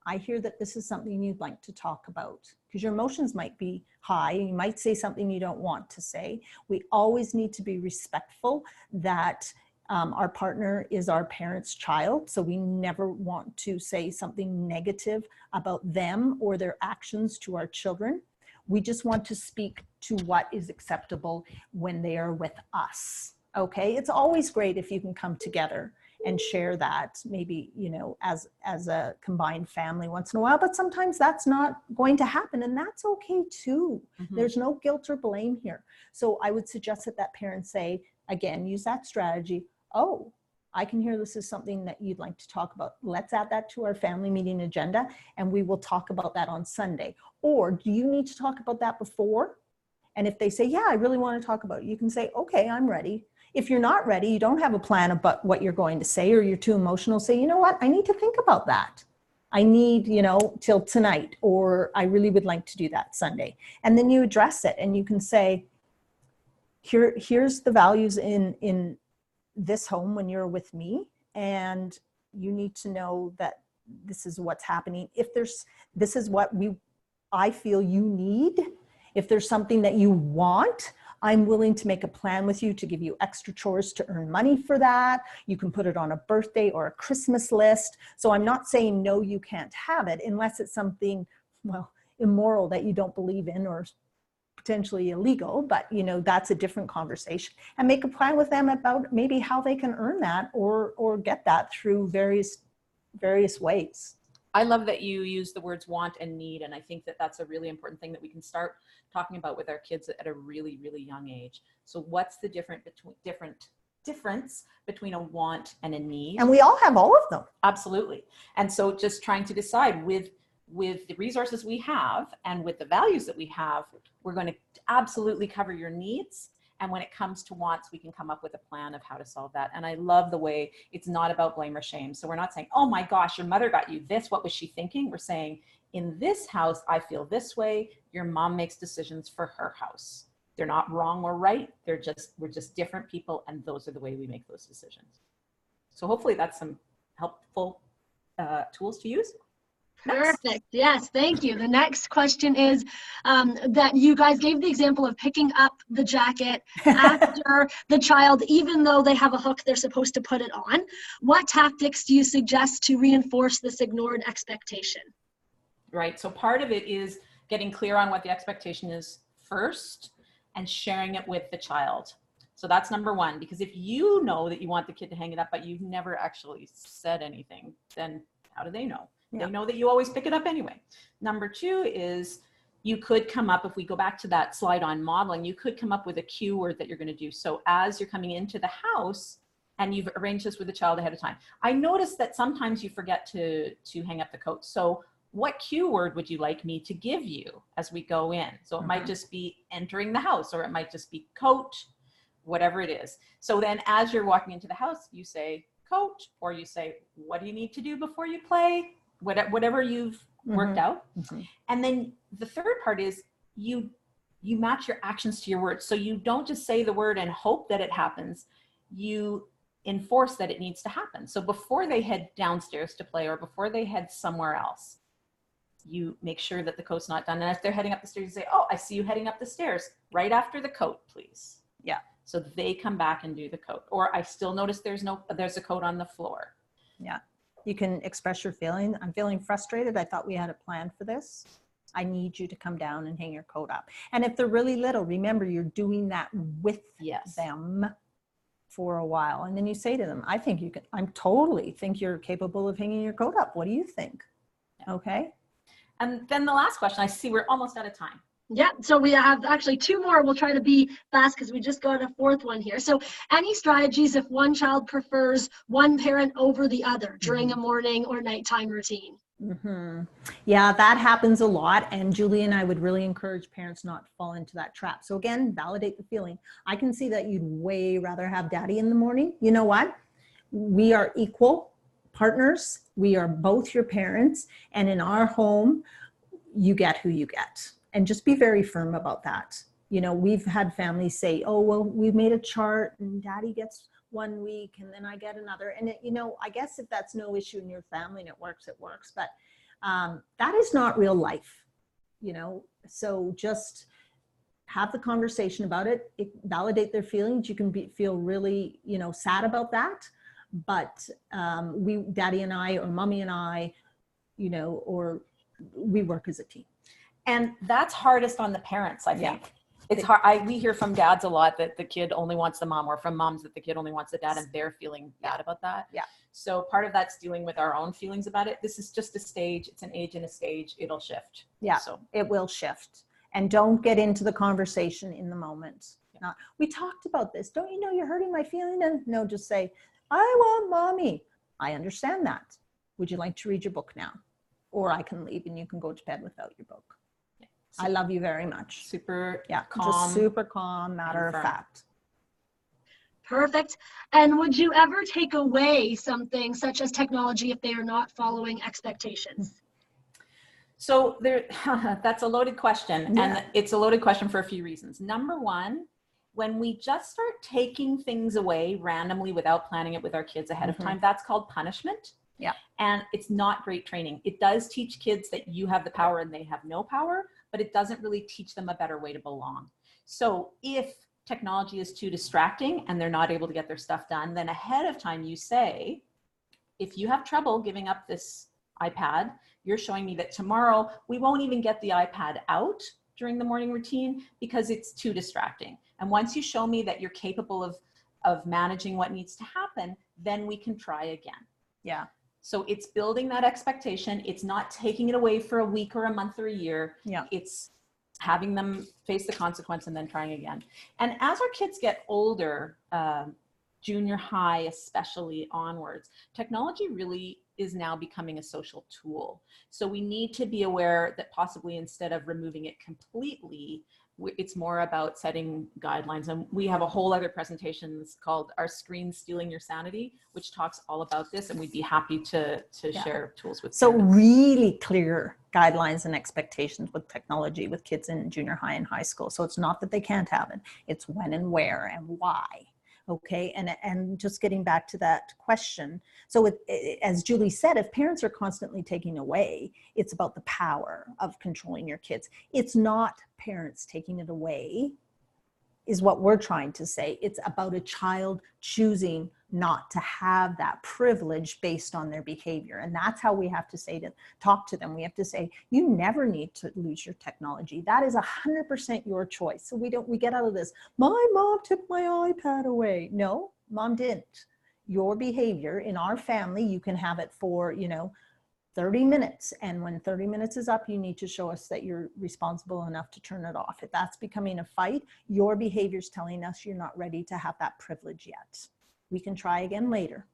I hear that this is something you'd like to talk about, because your emotions might be high. You might say something you don't want to say. We always need to be respectful that our partner is our parent's child. So we never want to say something negative about them or their actions to our children. We just want to speak to what is acceptable when they are with us. Okay. It's always great if you can come together and share that, maybe, you know, as a combined family once in a while, but sometimes that's not going to happen, and that's okay too. Mm-hmm. There's no guilt or blame here. So I would suggest that parents say, again, use that strategy. Oh, I can hear this is something that you'd like to talk about. Let's add that to our family meeting agenda, and we will talk about that on Sunday. Or do you need to talk about that before? And if they say, yeah, I really want to talk about it, you can say, okay, I'm ready. If you're not ready, you don't have a plan about what you're going to say, or you're too emotional, say, you know what, I need to think about that. I need, you know, till tonight, or I really would like to do that Sunday. And then you address it, and you can say, here's the values in this home when you're with me, and you need to know that this is what's happening. This is what I feel you need. If there's something that you want, I'm willing to make a plan with you to give you extra chores to earn money for that. You can put it on a birthday or a Christmas list. So I'm not saying, no, you can't have it unless it's something, well, immoral that you don't believe in or potentially illegal, but you know, that's a different conversation. And make a plan with them about maybe how they can earn that or get that through various ways. I love that you use the words want and need. And I think that that's a really important thing that we can start talking about with our kids at a really, really young age. So what's the difference between a want and a need? And we all have all of them. Absolutely. And so just trying to decide with the resources we have and with the values that we have, we're going to absolutely cover your needs. And when it comes to wants, we can come up with a plan of how to solve that. And I love the way it's not about blame or shame. So we're not saying, oh my gosh, your mother got you this. What was she thinking? We're saying, in this house, I feel this way. Your mom makes decisions for her house. They're not wrong or right. We're just different people. And those are the way we make those decisions. So hopefully that's some helpful tools to use. Perfect. Yes, thank you. The next question is that you guys gave the example of picking up the jacket after the child, even though they have a hook, they're supposed to put it on. What tactics do you suggest to reinforce this ignored expectation? Right. So part of it is getting clear on what the expectation is first and sharing it with the child. So that's number one, because if you know that you want the kid to hang it up, but you've never actually said anything, then how do they know? Yeah. They know that you always pick it up anyway. Number two is you could come up, if we go back to that slide on modeling, you could come up with a cue word that you're going to do. So as you're coming into the house and you've arranged this with the child ahead of time, I noticed that sometimes you forget to hang up the coat. So what cue word would you like me to give you as we go in? So it might just be entering the house, or it might just be coat, whatever it is. So then as you're walking into the house, you say coat, or you say, what do you need to do before you play? Whatever you've worked out. Mm-hmm. And then the third part is you match your actions to your words. So you don't just say the word and hope that it happens. You enforce that it needs to happen. So before they head downstairs to play or before they head somewhere else, you make sure that the coat's not done. And if they're heading up the stairs, you say, oh, I see you heading up the stairs right after the coat, please. Yeah. So they come back and do the coat. Or I still notice there's a coat on the floor. Yeah. You can express your feeling. I'm feeling frustrated. I thought we had a plan for this. I need you to come down and hang your coat up. And if they're really little, remember you're doing that with them for a while. And then you say to them, I totally think you're capable of hanging your coat up. What do you think? Yeah. Okay. And then the last question, I see we're almost out of time. Yeah, so we have actually 2 more. We'll try to be fast because we just got a 4th one here. So any strategies if one child prefers one parent over the other during a morning or nighttime routine? Mm-hmm. Yeah, that happens a lot. And Julie and I would really encourage parents not to fall into that trap. So again, validate the feeling. I can see that you'd way rather have daddy in the morning. You know what? We are equal partners. We are both your parents. And in our home, you get who you get. And just be very firm about that. You know, we've had families say, oh, well, we've made a chart and daddy gets 1 week and then I get another. And, I guess if that's no issue in your family and it works. But that is not real life, So just have the conversation about it. Validate their feelings. You can feel really, sad about that. But daddy and I, or mommy and I, or we work as a team. And that's hardest on the parents, I think. Yeah. It's hard. We hear from dads a lot that the kid only wants the mom, or from moms that the kid only wants the dad, and they're feeling bad about that. Yeah. So part of that's dealing with our own feelings about it. This is just a stage. It's an age and a stage. It'll shift. Yeah. So it will shift. And don't get into the conversation in the moment. Yeah. We talked about this. Don't you know you're hurting my feeling? And no, just say, I want mommy. I understand that. Would you like to read your book now? Or I can leave and you can go to bed without your book. I love you very much. Super calm. Just super calm, matter of fact. Perfect. And would you ever take away something such as technology if they are not following expectations? So that's a loaded question. Yeah. And it's a loaded question for a few reasons. Number one, when we just start taking things away randomly without planning it with our kids ahead of time, that's called punishment. Yeah. And it's not great training. It does teach kids that you have the power and they have no power, but it doesn't really teach them a better way to belong. So if technology is too distracting and they're not able to get their stuff done, then ahead of time you say, if you have trouble giving up this iPad, you're showing me that tomorrow we won't even get the iPad out during the morning routine because it's too distracting. And once you show me that you're capable of managing what needs to happen, then we can try again. Yeah. So it's building that expectation. It's not taking it away for a week or a month or a year. Yeah. It's having them face the consequence and then trying again. And as our kids get older, junior high especially onwards, technology really is now becoming a social tool. So we need to be aware that possibly instead of removing it completely, it's more about setting guidelines. And we have a whole other presentation called Are Screens Stealing Your Sanity, which talks all about this. And we'd be happy to share tools with So parents. Really clear guidelines and expectations with technology with kids in junior high and high school. So it's not that they can't have it, it's when and where and why. Okay, and just getting back to that question. So as Julie said, if parents are constantly taking away, it's about the power of controlling your kids. It's not parents taking it away, is what we're trying to say. It's about a child choosing not to have that privilege based on their behavior. And that's how we have to talk to them. We have to say, you never need to lose your technology. That is 100% your choice. So we get out of this, my mom took my iPad away. No, mom didn't. Your behavior in our family, you can have it for, 30 minutes. And when 30 minutes is up, you need to show us that you're responsible enough to turn it off. If that's becoming a fight, your behavior is telling us you're not ready to have that privilege yet. We can try again later,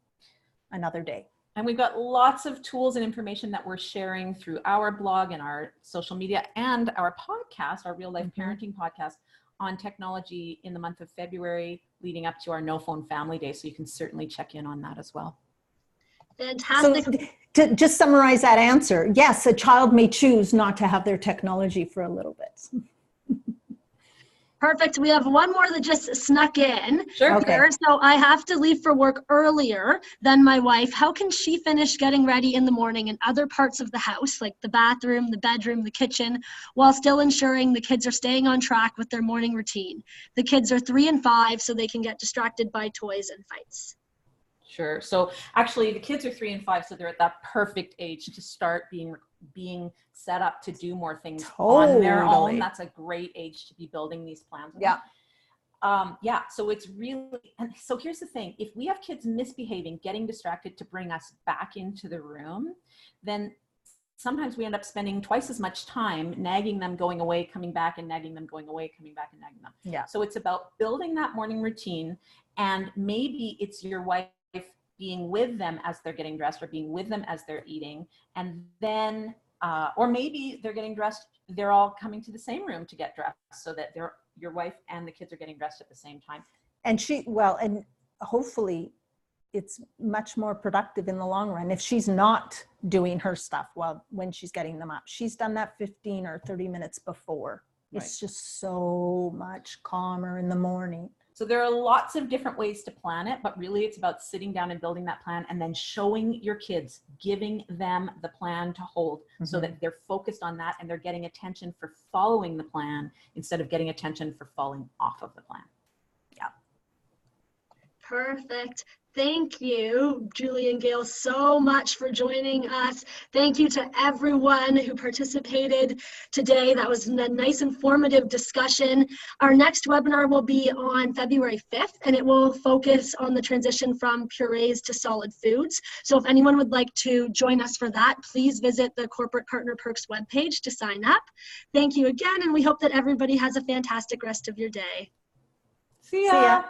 another day. And we've got lots of tools and information that we're sharing through our blog and our social media and our podcast, our Real Life Parenting podcast, on technology in the month of February leading up to our No Phone Family Day. So you can certainly check in on that as well. Fantastic. So to just summarize that answer, yes, a child may choose not to have their technology for a little bit. Perfect. We have one more that just snuck in. Sure. Okay. Here. So I have to leave for work earlier than my wife. How can she finish getting ready in the morning in other parts of the house, like the bathroom, the bedroom, the kitchen, while still ensuring the kids are staying on track with their morning routine? The kids are 3 and 5, so they can get distracted by toys and fights. Sure. So actually the kids are 3 and 5, so they're at that perfect age to start being set up to do more things on their own. Totally. That's a great age to be building these plans. Yeah. Yeah, so it's really, and so here's the thing, if we have kids misbehaving, getting distracted to bring us back into the room, then sometimes we end up spending twice as much time nagging them, going away, coming back, and nagging them, going away, coming back, and nagging them. Yeah. So it's about building that morning routine, and maybe it's your wife being with them as they're getting dressed, or being with them as they're eating, and then, or maybe they're getting dressed, they're all coming to the same room to get dressed, so that your wife and the kids are getting dressed at the same time. And and hopefully it's much more productive in the long run if she's not doing her stuff when she's getting them up. She's done that 15 or 30 minutes before. Right. It's just so much calmer in the morning. So there are lots of different ways to plan it, but really it's about sitting down and building that plan, and then showing your kids, giving them the plan to hold, so that they're focused on that and they're getting attention for following the plan instead of getting attention for falling off of the plan. Yeah. Perfect. Thank you, Julie and Gail, so much for joining us. Thank you to everyone who participated today. That was a nice, informative discussion. Our next webinar will be on February 5th, and it will focus on the transition from purees to solid foods. So if anyone would like to join us for that, please visit the Corporate Partner Perks webpage to sign up. Thank you again, and we hope that everybody has a fantastic rest of your day. See ya. See ya.